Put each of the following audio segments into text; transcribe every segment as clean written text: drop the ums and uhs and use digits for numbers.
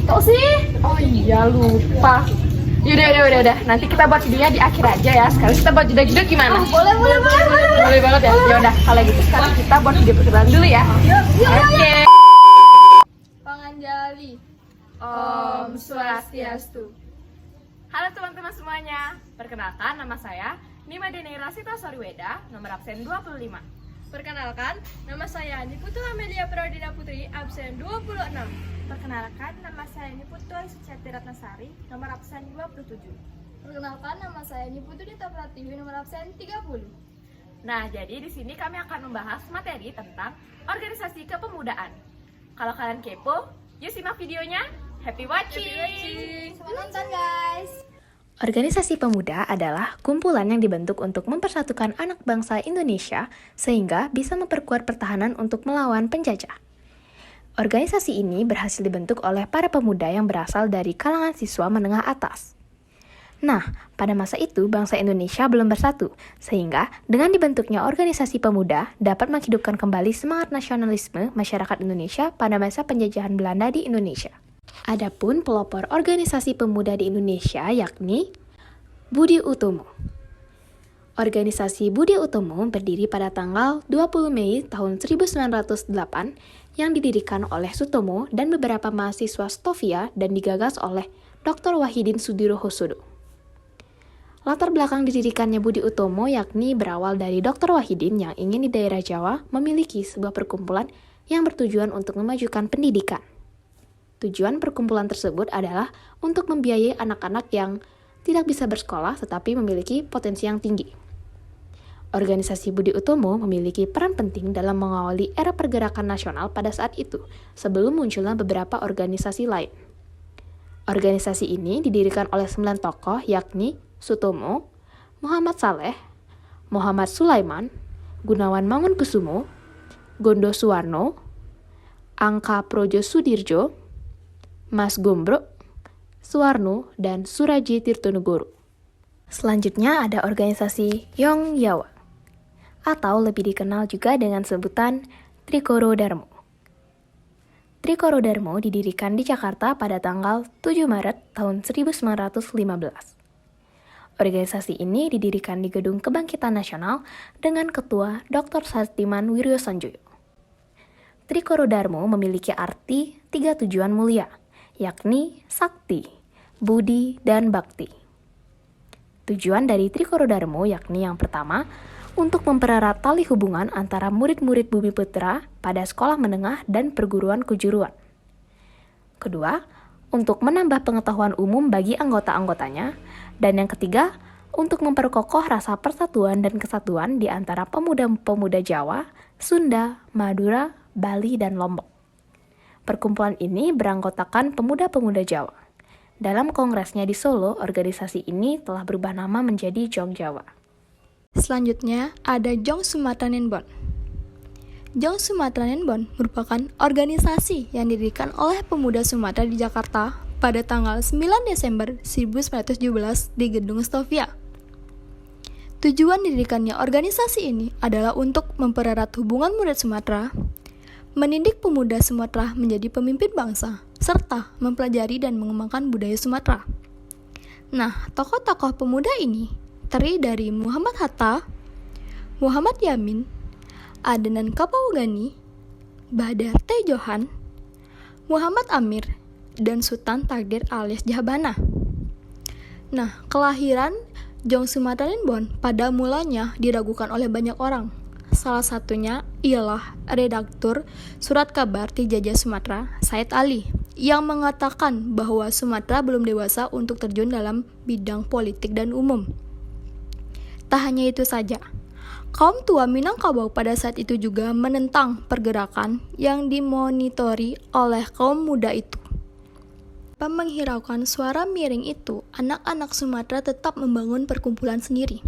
Tau sih? Oh iya, lupa. Yaudah. Nanti kita buat videonya di akhir aja ya. Sekarang kita buat jeda-jeda gimana? Boleh. Boleh banget ya. Yaudah, kalau gitu sekarang kita buat video perkenalan dulu ya. Oke. Panganjali. Om Swastiastu. Halo teman-teman semuanya. Perkenalkan, nama saya Nima Denira Sita Soriweda, nomor absen 25. Perkenalkan, nama saya Niputu Amelia Pradina Putri, absen 26. Perkenalkan, nama saya Niputu Suciati Ratnasari, nomor absen 27. Perkenalkan, nama saya Niputu Dita Pratiwi, nomor absen 30. Nah, jadi di sini kami akan membahas materi tentang organisasi kepemudaan. Kalau kalian kepo, yuk simak videonya. Happy watching! Selamat nonton guys! Organisasi pemuda adalah kumpulan yang dibentuk untuk mempersatukan anak bangsa Indonesia sehingga bisa memperkuat pertahanan untuk melawan penjajah. Organisasi ini berhasil dibentuk oleh para pemuda yang berasal dari kalangan siswa menengah atas. Nah, pada masa itu bangsa Indonesia belum bersatu, sehingga dengan dibentuknya organisasi pemuda dapat menghidupkan kembali semangat nasionalisme masyarakat Indonesia pada masa penjajahan Belanda di Indonesia. Adapun pelopor organisasi pemuda di Indonesia yakni Budi Utomo. Organisasi Budi Utomo berdiri pada tanggal 20 Mei tahun 1908 yang didirikan oleh Sutomo dan beberapa mahasiswa Stovia dan digagas oleh Dr. Wahidin Sudirohusodo. Latar belakang didirikannya Budi Utomo yakni berawal dari Dr. Wahidin yang ingin di daerah Jawa memiliki sebuah perkumpulan yang bertujuan untuk memajukan pendidikan. Tujuan perkumpulan tersebut adalah untuk membiayai anak-anak yang tidak bisa bersekolah tetapi memiliki potensi yang tinggi. Organisasi Budi Utomo memiliki peran penting dalam mengawali era pergerakan nasional pada saat itu, sebelum munculnya beberapa organisasi lain. Organisasi ini didirikan oleh 9 tokoh yakni Sutomo, Muhammad Saleh, Muhammad Sulaiman, Gunawan Mangunkusumo, Gondo Suwarno, Angka Projo Sudirjo, Mas Gombro, Suwarno, dan Suraji Tirtonegoro. Selanjutnya ada organisasi Yong Yawa, atau lebih dikenal juga dengan sebutan Trikoro Darmo. Trikoro Darmo didirikan di Jakarta pada tanggal 7 Maret tahun 1915. Organisasi ini didirikan di Gedung Kebangkitan Nasional dengan Ketua Dr. Sastiman Wiryosanjoyo. Trikoro Darmo memiliki arti 3 tujuan mulia, yakni Sakti, Budi, dan Bakti. Tujuan dari Trikoro Darmo yakni yang pertama, untuk mempererat tali hubungan antara murid-murid Bumi Putra pada sekolah menengah dan perguruan kejuruan. Kedua, untuk menambah pengetahuan umum bagi anggota-anggotanya. Dan yang ketiga, untuk memperkokoh rasa persatuan dan kesatuan di antara pemuda-pemuda Jawa, Sunda, Madura, Bali, dan Lombok. Perkumpulan ini beranggotakan pemuda-pemuda Jawa. Dalam kongresnya di Solo, organisasi ini telah berubah nama menjadi Jong Jawa. Selanjutnya ada Jong Sumatranenbon. Jong Sumatranenbon merupakan organisasi yang didirikan oleh pemuda Sumatera di Jakarta pada tanggal 9 Desember 1917 di Gedung Stovia. Tujuan didirikannya organisasi ini adalah untuk mempererat hubungan murid Sumatera, mendidik pemuda Sumatera menjadi pemimpin bangsa, serta mempelajari dan mengembangkan budaya Sumatera. Nah, tokoh-tokoh pemuda ini terdiri dari Muhammad Hatta, Muhammad Yamin, Adnan Kapaugani, Badar T. Johan, Muhammad Amir, dan Sultan Takdir alias Jahabana. Nah, kelahiran Jong Sumatranenbon pada mulanya diragukan oleh banyak orang. Salah satunya ialah redaktur surat kabar Dijajah Sumatera, Said Ali, yang mengatakan bahwa Sumatera belum dewasa untuk terjun dalam bidang politik dan umum. Tak hanya itu saja, kaum tua Minangkabau pada saat itu juga menentang pergerakan yang dimonitori oleh kaum muda itu. Tanpa menghiraukan suara miring itu, anak-anak Sumatera tetap membangun perkumpulan sendiri.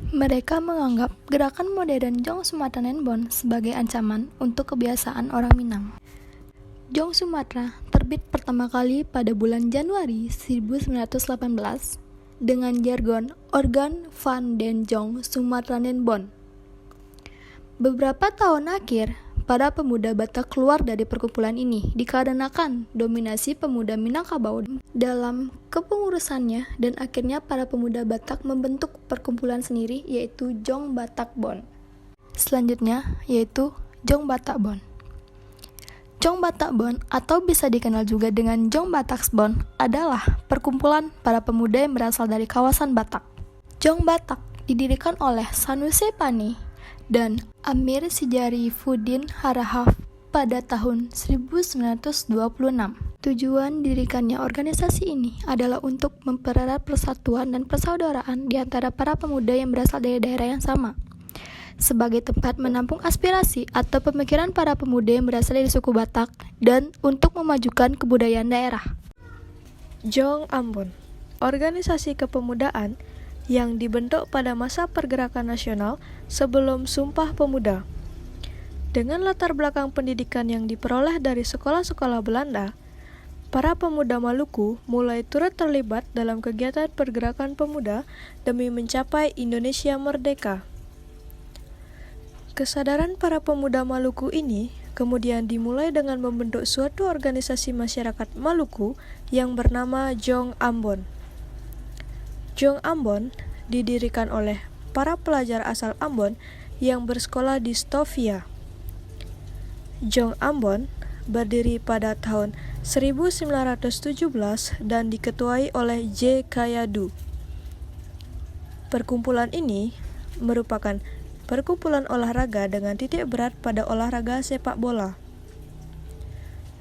Mereka menganggap gerakan modern Jong Sumatranenbon sebagai ancaman untuk kebiasaan orang Minang. Jong Sumatera terbit pertama kali pada bulan Januari 1918 dengan jargon Organ van den Jong Sumatranenbon. Beberapa tahun akhir, para pemuda Batak keluar dari perkumpulan ini dikarenakan dominasi pemuda Minangkabau dalam kepengurusannya, dan akhirnya para pemuda Batak membentuk perkumpulan sendiri, yaitu Jong Batak Bon. Selanjutnya yaitu Jong Batak Bon. Jong Batak Bon atau bisa dikenal juga dengan Jong Batak Bon adalah perkumpulan para pemuda yang berasal dari kawasan Batak. Jong Batak didirikan oleh Sanusi Pani dan Amir Sijarifuddin Harahap pada tahun 1926. Tujuan didirikannya organisasi ini adalah untuk mempererat persatuan dan persaudaraan di antara para pemuda yang berasal dari daerah yang sama, sebagai tempat menampung aspirasi atau pemikiran para pemuda yang berasal dari suku Batak dan untuk memajukan kebudayaan daerah. Jong Ambon, organisasi kepemudaan yang dibentuk pada masa pergerakan nasional sebelum Sumpah Pemuda. Dengan latar belakang pendidikan yang diperoleh dari sekolah-sekolah Belanda, para pemuda Maluku mulai turut terlibat dalam kegiatan pergerakan pemuda demi mencapai Indonesia merdeka. Kesadaran para pemuda Maluku ini kemudian dimulai dengan membentuk suatu organisasi masyarakat Maluku yang bernama Jong Ambon. Jong Ambon didirikan oleh para pelajar asal Ambon yang bersekolah di Stovia. Jong Ambon berdiri pada tahun 1917 dan diketuai oleh J. Kayadu. Perkumpulan ini merupakan perkumpulan olahraga dengan titik berat pada olahraga sepak bola.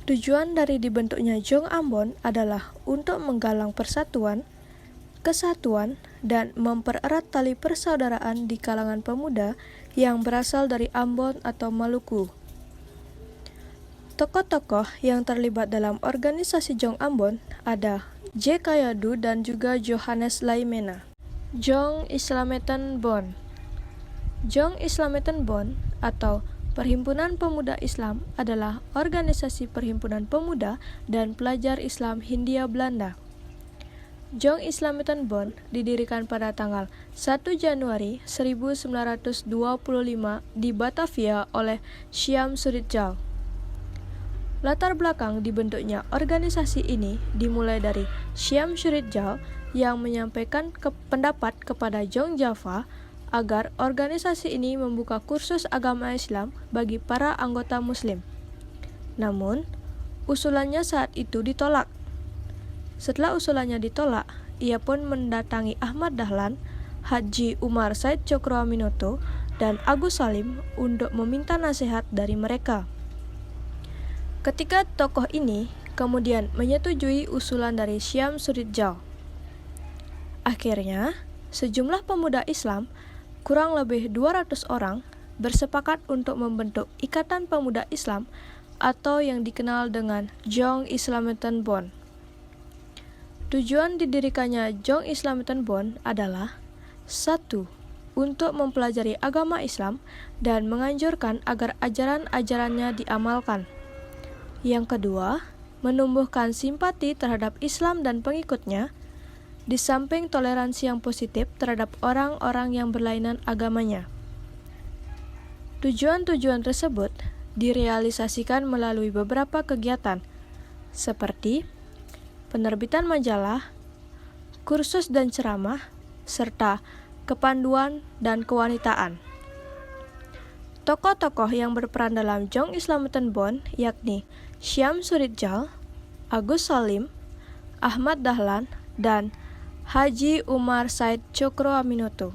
Tujuan dari dibentuknya Jong Ambon adalah untuk menggalang persatuan, kesatuan, dan mempererat tali persaudaraan di kalangan pemuda yang berasal dari Ambon atau Maluku. Tokoh-tokoh yang terlibat dalam organisasi Jong Ambon ada J. Kayadu dan juga Johannes Laimena. Jong Islameten Bon. Jong Islameten Bon atau Perhimpunan Pemuda Islam adalah organisasi perhimpunan pemuda dan pelajar Islam Hindia Belanda. Jong Islameten Bon didirikan pada tanggal 1 Januari 1925 di Batavia oleh Syam Suridjal. Latar belakang dibentuknya organisasi ini dimulai dari Syam Suridjal yang menyampaikan pendapat kepada Jong Java agar organisasi ini membuka kursus agama Islam bagi para anggota Muslim. Namun, usulannya saat itu ditolak. Setelah usulannya ditolak, ia pun mendatangi Ahmad Dahlan, Haji Umar Said Cokroaminoto, dan Agus Salim untuk meminta nasihat dari mereka. Ketiga tokoh ini kemudian menyetujui usulan dari Syam Suridjal. Akhirnya, sejumlah pemuda Islam, kurang lebih 200 orang, bersepakat untuk membentuk Ikatan Pemuda Islam atau yang dikenal dengan Jong Islameten Bon. Tujuan didirikannya Jong Islameten Bon adalah 1. Untuk mempelajari agama Islam dan menganjurkan agar ajaran-ajarannya diamalkan. Yang kedua, menumbuhkan simpati terhadap Islam dan pengikutnya, di samping toleransi yang positif terhadap orang-orang yang berlainan agamanya. Tujuan-tujuan tersebut direalisasikan melalui beberapa kegiatan, seperti penerbitan majalah, kursus dan ceramah, serta kepanduan dan kewanitaan. Tokoh-tokoh yang berperan dalam Jong Islameten Bon yakni Syam Suridjal, Agus Salim, Ahmad Dahlan, dan Haji Umar Said Cokroaminoto.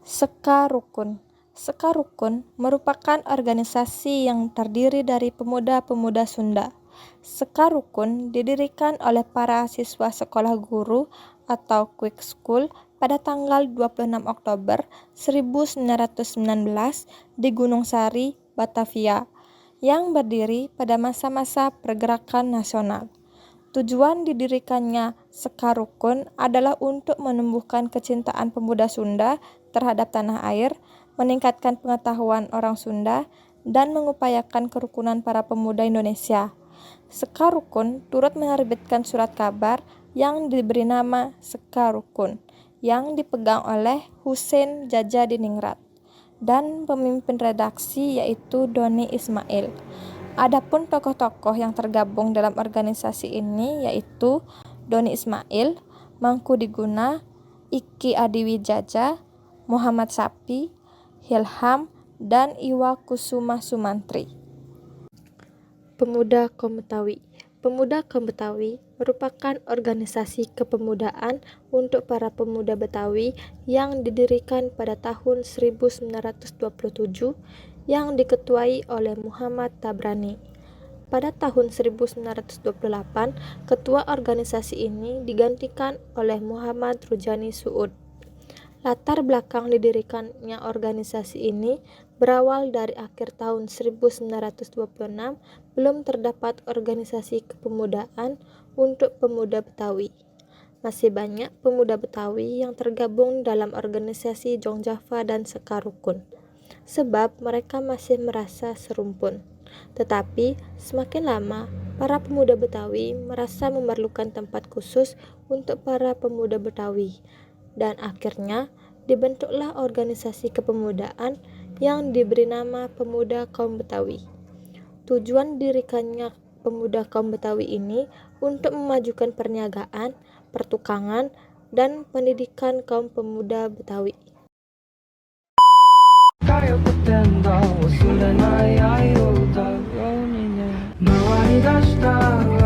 Sekarukun. Sekarukun merupakan organisasi yang terdiri dari pemuda-pemuda Sunda. Sekarukun didirikan oleh para siswa sekolah guru atau quick school pada tanggal 26 Oktober 1919 di Gunung Sari, Batavia, yang berdiri pada masa-masa pergerakan nasional. Tujuan didirikannya Sekarukun adalah untuk menumbuhkan kecintaan pemuda Sunda terhadap tanah air, meningkatkan pengetahuan orang Sunda, dan mengupayakan kerukunan para pemuda Indonesia. Sekarukun turut menerbitkan surat kabar yang diberi nama Sekarukun, yang dipegang oleh Hussein Jajadiningrat. dan pemimpin redaksi yaitu Doni Ismail. Adapun tokoh-tokoh yang tergabung dalam organisasi ini yaitu Doni Ismail, Mangku Diguna, Iki Adiwijaja, Muhammad Sapi, Hilham, dan Iwa Kusuma Sumantri. Pemuda Kaum Betawi. Pemuda Kaum Betawi merupakan organisasi kepemudaan untuk para pemuda Betawi yang didirikan pada tahun 1927 yang diketuai oleh Muhammad Tabrani. Pada tahun 1928, ketua organisasi ini digantikan oleh Muhammad Rujani Suud. Latar belakang didirikannya organisasi ini berawal dari akhir tahun 1926 belum terdapat organisasi kepemudaan untuk pemuda Betawi. Masih banyak pemuda Betawi yang tergabung dalam organisasi Jong Java dan Sekarukun, sebab mereka masih merasa serumpun. Tetapi semakin lama, para pemuda Betawi merasa memerlukan tempat khusus untuk para pemuda Betawi, dan akhirnya dibentuklah organisasi kepemudaan yang diberi nama Pemuda Kaum Betawi. Tujuan didirikannya Pemuda Kaum Betawi ini untuk memajukan perniagaan, pertukangan, dan pendidikan kaum pemuda Betawi. 太陽ってんだ忘れない愛を歌うようにね回り出した